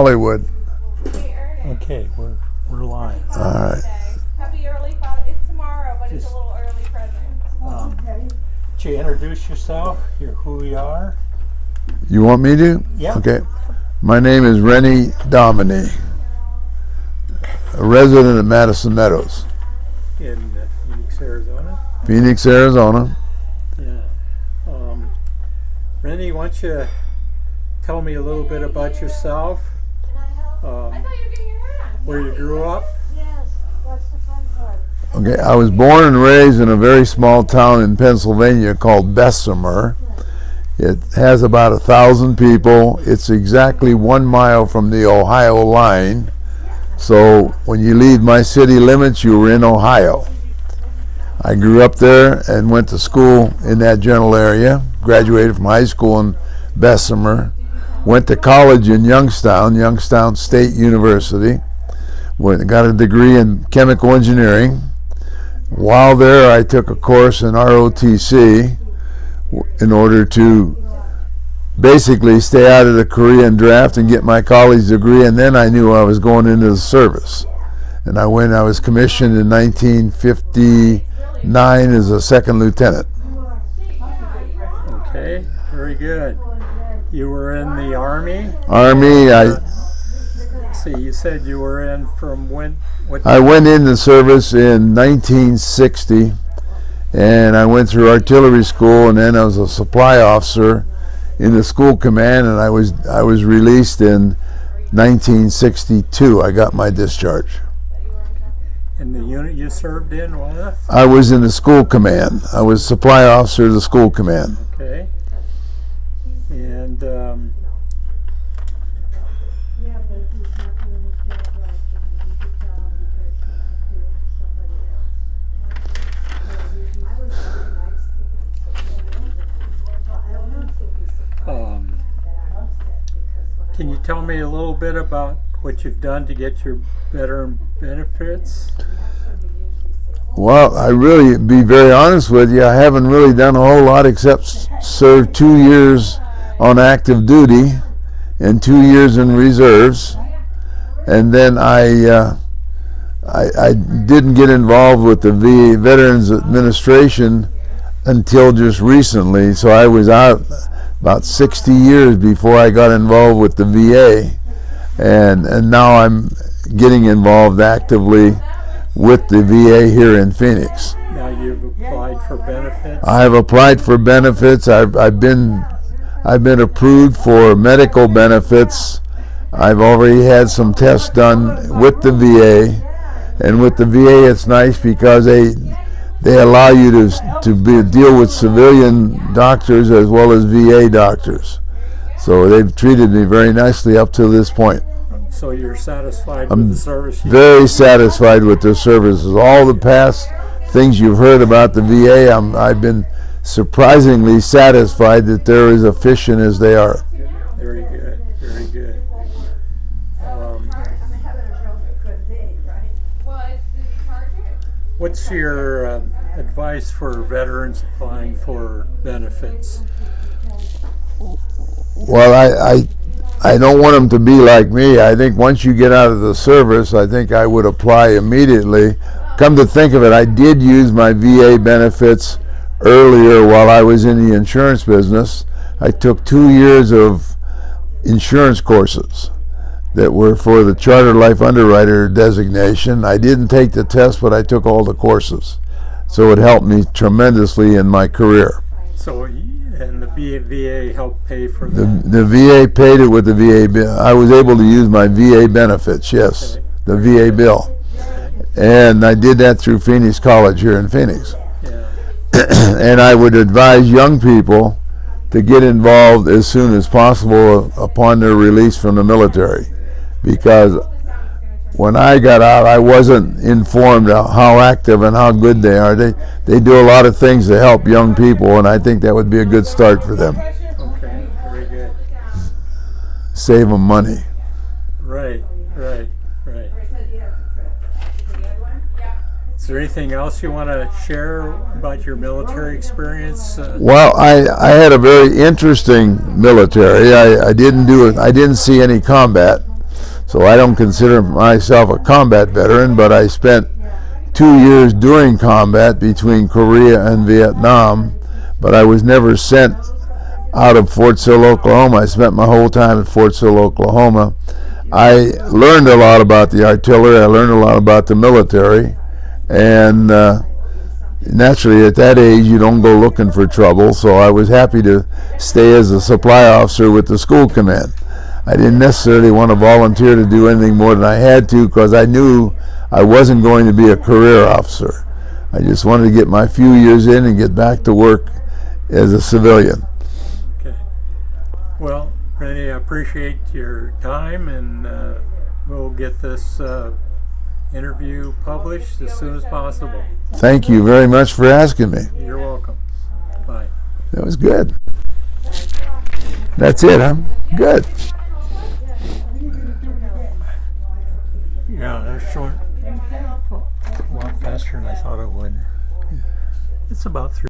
Hollywood. Okay, we're live. All right. Happy early Father. It's tomorrow, but it's a little early present. Would you introduce yourself, who you are? You want me to? Yeah. Okay. My name is Renny Domini, a resident of Madison Meadows, In Phoenix, Arizona? Phoenix, Arizona. Yeah. Rennie, why don't you tell me a little bit about yourself, where you grew up? Okay, I was born and raised in a very small town in Pennsylvania called Bessemer. It has about 1,000 people. It's exactly 1 mile from the Ohio line. So when you leave my city limits, you were in Ohio. I grew up there and went to school in that general area. Graduated from high school in Bessemer. Went to college in Youngstown State University. Got a degree in chemical engineering. While there, I took a course in ROTC in order to basically stay out of the Korean draft and get my college degree, and then I knew I was going into the service. And I was commissioned in 1959 as a second lieutenant. Okay, very good. You were in the Army? See, you said you were in from when? I went into service in 1960, and I went through artillery school, and then I was a supply officer in the school command, and I was released in 1962. I got my discharge. And the unit you served in was? I was in the school command. I was supply officer of the school command. Okay. And can you tell me a little bit about what you've done to get your veteran benefits? Well, I really, be very honest with you, I haven't really done a whole lot except serve 2 years on active duty and 2 years in reserves. And then I didn't get involved with the VA Veterans Administration until just recently. So I was out about 60 years before I got involved with the VA. And now I'm getting involved actively with the VA here in Phoenix. Now you've applied for benefits? I have applied for benefits. I've been approved for medical benefits. I've already had some tests done with the VA, and with the VA it's nice because they allow you to deal with civilian doctors as well as VA doctors. So they've treated me very nicely up to this point. So you're satisfied with the service? Very satisfied with their services. All the past things you've heard about the VA, I've been surprisingly satisfied that they're as efficient as they are. Very good, very good. What's your advice for veterans applying for benefits? Well, I don't want them to be like me. I think once you get out of the service, I think I would apply immediately. Come to think of it, I did use my VA benefits earlier while I was in the insurance business. I took 2 years of insurance courses that were for the Chartered Life Underwriter designation. I didn't take the test, but I took all the courses. So it helped me tremendously in my career. So, and the VA helped pay for that? The VA paid it with the VA bill. I was able to use my VA benefits, yes, okay. The VA bill. And I did that through Phoenix College here in Phoenix. Yeah. And I would advise young people to get involved as soon as possible upon their release from the military. Because when I got out, I wasn't informed of how active and how good they are. They do a lot of things to help young people, and I think that would be a good start for them. Okay, very good. Save them money. Right. Is there anything else you want to share about your military experience? Well, I had a very interesting military. I didn't see any combat. So I don't consider myself a combat veteran, but I spent 2 years during combat between Korea and Vietnam, but I was never sent out of Fort Sill, Oklahoma. I spent my whole time at Fort Sill, Oklahoma. I learned a lot about the artillery. I learned a lot about the military, and naturally at that age you don't go looking for trouble, so I was happy to stay as a supply officer with the school command. I didn't necessarily want to volunteer to do anything more than I had to, because I knew I wasn't going to be a career officer. I just wanted to get my few years in and get back to work as a civilian. Okay. Well, Rennie, I appreciate your time, and we'll get this interview published as soon as possible. Thank you very much for asking me. You're welcome. Bye. That was good. That's it, huh? Good. Yeah, that's short. A lot faster than I thought it would. It's about 3.